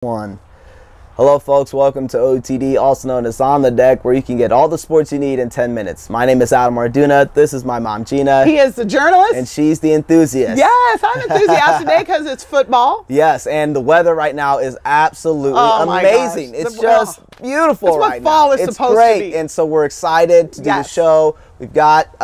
One. Hello folks, welcome to OTD, also known as On the Deck, where you can get all the sports you need in 10 minutes. My name is Adam Arduna, this is my mom Gina. He is the journalist. And she's the enthusiast. Yes, I'm enthusiastic today because it's football. Yes, and the weather right now is absolutely amazing. It's just beautiful right now. It's what fall is supposed to be. And so we're excited to do the show. We've got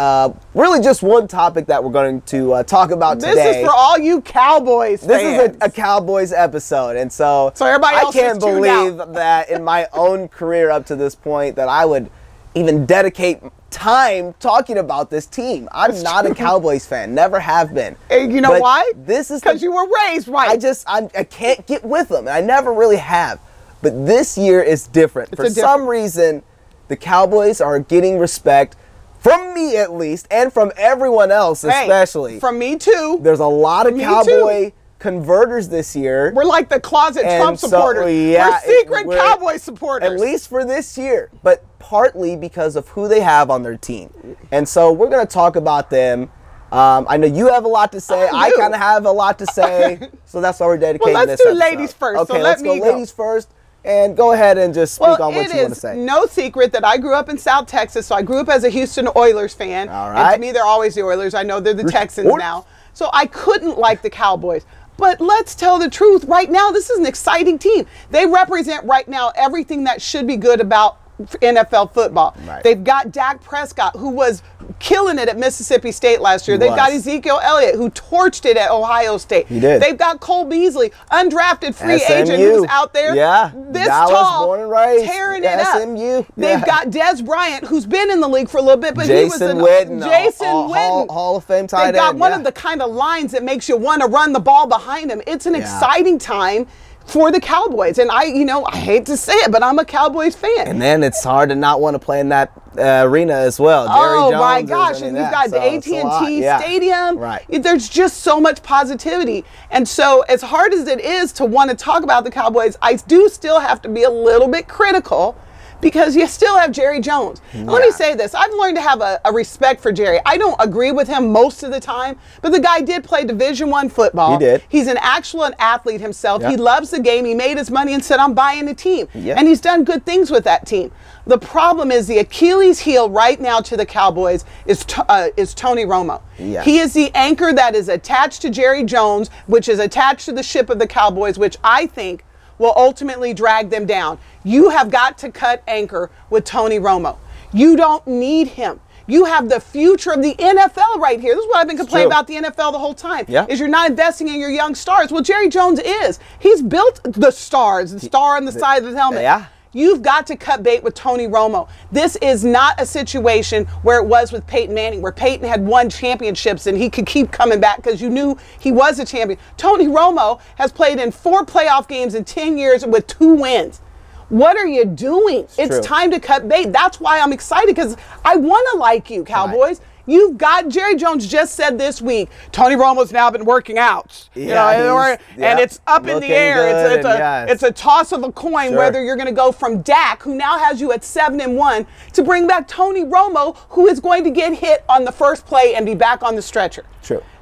really just one topic that we're going to talk about today. This is for all you Cowboys fans. This is a Cowboys episode, and so everybody else I can't believe that in my own career up to this point that I would even dedicate time talking about this team. I'm not a Cowboys fan, never have been. You know why? This is because you were raised right. I can't get with them, and I never really have. But this year is different. For some reason, the Cowboys are getting respect. From me, at least, and from everyone else, especially. From me, too. There's a lot of Cowboy converters this year. We're like the closet Trump supporters. Yeah, we're secret Cowboy supporters. At least for this year, but partly because of who they have on their team. And so we're going to talk about them. I know you have a lot to say. I kind of have a lot to say. So that's why we're dedicating this episode. Let's do ladies first. Okay, so let's go ladies first. And go ahead and just speak on what you want to say. It is no secret that I grew up in South Texas, so I grew up as a Houston Oilers fan. All right. And to me, they're always the Oilers. I know they're the Texans now. So I couldn't like the Cowboys. But let's tell the truth. Right now, this is an exciting team. They represent right now everything that should be good about NFL football. Right. They've got Dak Prescott, who was killing it at Mississippi State last year. They've got Ezekiel Elliott, who torched it at Ohio State. He did. They've got Cole Beasley, undrafted free agent who's out there. This Dallas, tall, born and raised. tearing it up. SMU. They've got Des Bryant, who's been in the league for a little bit, but Jason Witten, Hall of Fame tight end. They've got one of the kind of lines that makes you want to run the ball behind him. It's an exciting time for the Cowboys. And I hate to say it, but I'm a Cowboys fan. And then it's hard to not want to play in that arena as well. Jerry Jones my gosh. And you've got the AT&T Stadium. Right. There's just so much positivity. And so as hard as it is to want to talk about the Cowboys, I do still have to be a little bit critical because you still have Jerry Jones. Let me say this. I've learned to have a respect for Jerry. I don't agree with him most of the time, but the guy did play Division I football. He did. He's an actual athlete himself. He loves the game. He made his money and said, I'm buying a team. And he's done good things with that team. The problem is the Achilles heel right now to the Cowboys is Tony Romo. He is the anchor that is attached to Jerry Jones, which is attached to the ship of the Cowboys, which I think will ultimately drag them down. You have got to cut anchor with Tony Romo. You don't need him. You have the future of the NFL right here. This is what I've been complaining about the NFL the whole time. Is you're not investing in your young stars. Well, Jerry Jones is. He's built the stars, the star on the side of the helmet. You've got to cut bait with Tony Romo. This is not a situation where it was with Peyton Manning, where Peyton had won championships and he could keep coming back because you knew he was a champion. Tony Romo has played in 4 playoff games in 10 years with 2 wins. What are you doing? It's time to cut bait. That's why I'm excited, because I want to like you, Cowboys. You've got, Jerry Jones just said this week, Tony Romo's now been working out. And it's up in the air. It's a toss of a coin whether you're going to go from Dak, who now has you at 7-1, to bring back Tony Romo, who is going to get hit on the first play and be back on the stretcher.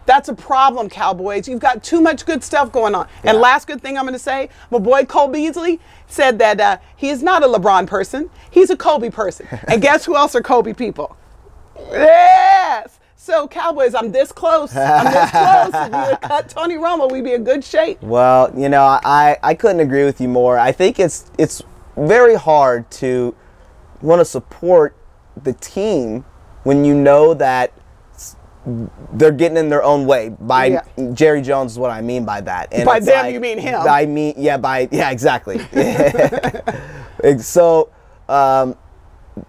That's a problem, Cowboys. You've got too much good stuff going on. And last good thing I'm going to say, my boy Cole Beasley said that he is not a LeBron person. He's a Kobe person. And guess who else are Kobe people? Yes. So Cowboys, I'm this close. I'm this close. If we would cut Tony Romo, we'd be in good shape. Well, I couldn't agree with you more. I think it's very hard to want to support the team when you know that they're getting in their own way. By Jerry Jones is what I mean by that. And by them, you mean him. I mean, exactly. So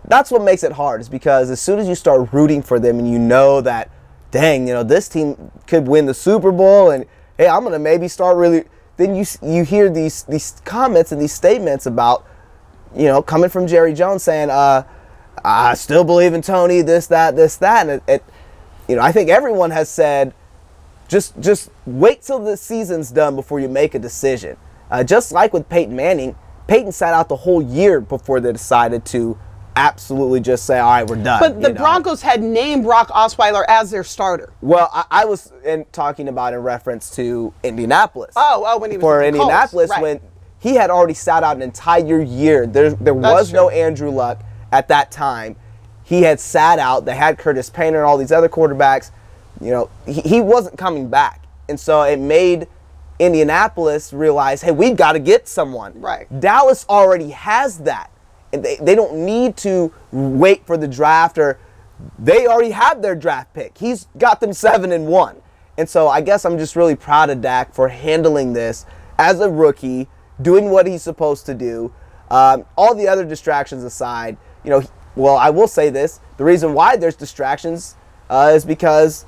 that's what makes it hard, is because as soon as you start rooting for them and you know that, dang, this team could win the Super Bowl, and hey, I'm going to maybe start really, then you hear these comments and these statements about, coming from Jerry Jones saying, I still believe in Tony, this, that, and I think everyone has said, just wait till the season's done before you make a decision. Just like with Peyton Manning, Peyton sat out the whole year before they decided to absolutely just say, all right, we're done. But the Broncos had named Brock Osweiler as their starter. Well, I was talking about in reference to Indianapolis. Oh, when he was for with the Indianapolis, Colts. when he had already sat out an entire year. There was no Andrew Luck at that time. He had sat out. They had Curtis Painter and all these other quarterbacks. You know, he wasn't coming back. And so it made Indianapolis realize, hey, we've got to get someone. Right. Dallas already has that. And they don't need to wait for the draft, or they already have their draft pick. He's got them 7-1. And so I guess I'm just really proud of Dak for handling this as a rookie, doing what he's supposed to do. All the other distractions aside, you know, well, I will say this. The reason why there's distractions is because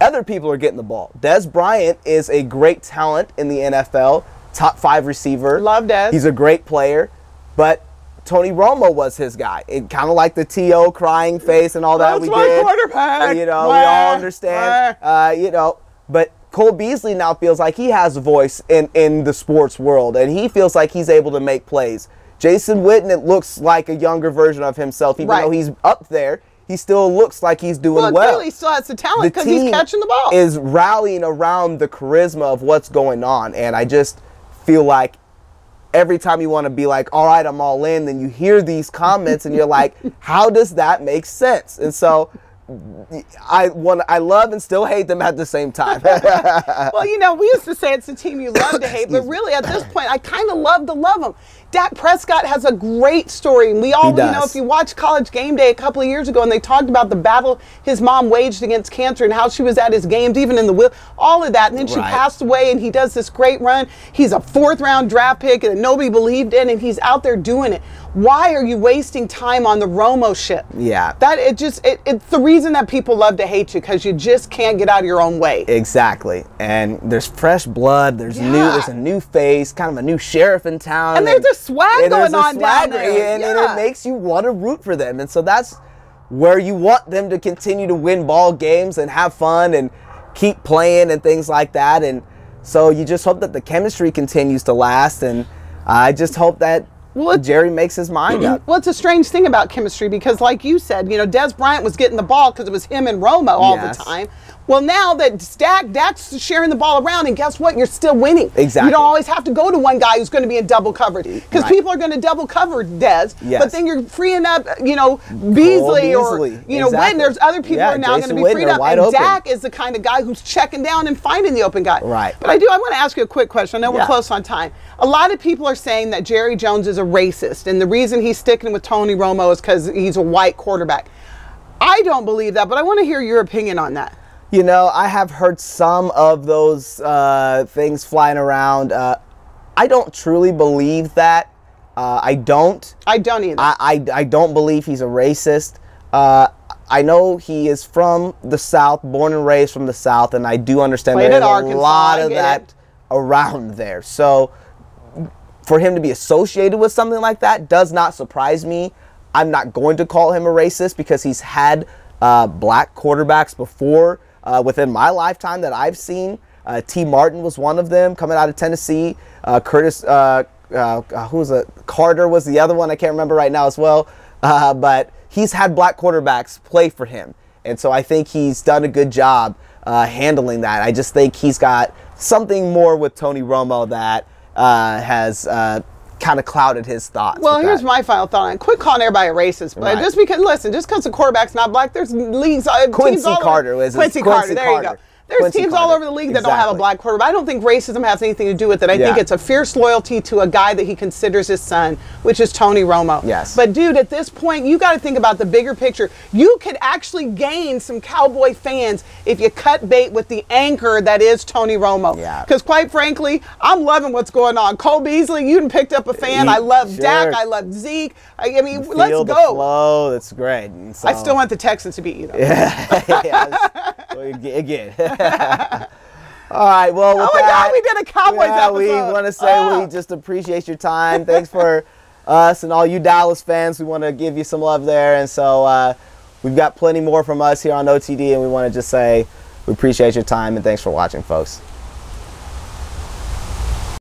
other people are getting the ball. Dez Bryant is a great talent in the NFL, top 5 receiver. Love Dez. He's a great player, but Tony Romo was his guy. It kind of like the T.O. crying face and all that That's we my did. quarterback. You know, we all understand. You know, but Cole Beasley now feels like he has a voice in the sports world, and he feels like he's able to make plays. Jason Witten, it looks like a younger version of himself, even though he's up there. He still looks like he's doing well. Clearly he still has the talent because he's catching the ball. Is rallying around the charisma of what's going on, and I just feel like every time you want to be like, all right, I'm all in, then you hear these comments and you're like, how does that make sense? And so I love and still hate them at the same time. Well, you know, we used to say it's a team you love to hate, but really at this point, I kind of love to love them. Dak Prescott has a great story. And we all, you know, if you watch College Game Day a couple of years ago and they talked about the battle his mom waged against cancer and how she was at his games, even in the wheel, all of that. And then she passed away and he does this great run. He's a 4th-round draft pick that nobody believed in, and he's out there doing it. Why are you wasting time on the Romo shit? Yeah. It's the reason that people love to hate you, because you just can't get out of your own way. Exactly. And there's fresh blood. There's a new face, kind of a new sheriff in town. And there's a swag going on down there. And it makes you want to root for them. And so that's where you want them to continue to win ball games and have fun and keep playing and things like that. And so you just hope that the chemistry continues to last. And I just hope that Jerry makes his mind up. Well, it's a strange thing about chemistry because, like you said, you know, Dez Bryant was getting the ball because it was him and Romo all the time. Well, now that Dak's sharing the ball around, and guess what? You're still winning. Exactly. You don't always have to go to one guy who's going to be in double coverage, because people are going to double cover Dez. But then you're freeing up, you know, Beasley or, you know, Witten. There's other people who are now going to be freed up. And Dak is the kind of guy who's checking down and finding the open guy. But I want to ask you a quick question. I know we're close on time. A lot of people are saying that Jerry Jones is a racist, and the reason he's sticking with Tony Romo is because he's a white quarterback. I don't believe that, but I want to hear your opinion on that. You know, I have heard some of those things flying around. I don't truly believe that. I don't. I don't either. I don't believe he's a racist. I know he is from the South, born and raised from the South, and I do understand there's a lot of that around there. So for him to be associated with something like that does not surprise me. I'm not going to call him a racist because he's had black quarterbacks before. Within my lifetime that I've seen. T. Martin was one of them coming out of Tennessee. Curtis, who was it? Carter was the other one. I can't remember right now as well. But he's had black quarterbacks play for him. And so I think he's done a good job handling that. I just think he's got something more with Tony Romo that has kind of clouded his thoughts. Well, here's my final thought on it. Quit calling everybody a racist. But just because, listen, just because the quarterback's not black, there's leagues. Quincy Carter was Quincy Carter, there you go. There's teams all over the league that don't have a black quarterback. I don't think racism has anything to do with it. I think it's a fierce loyalty to a guy that he considers his son, which is Tony Romo. Yes. But, dude, at this point, you got to think about the bigger picture. You could actually gain some Cowboy fans if you cut bait with the anchor that is Tony Romo. Yeah. Because, quite frankly, I'm loving what's going on. Cole Beasley, you done picked up a fan. I love Dak. I love Zeke. I mean, let's go. The flow, that's great. So, I still want the Texans to beat you, though. Again. All right, well, with God, we did a Cowboys episode. We want to say we just appreciate your time. Thanks for us and all you Dallas fans. We want to give you some love there. And so we've got plenty more from us here on OTD, and we want to just say we appreciate your time, and thanks for watching, folks.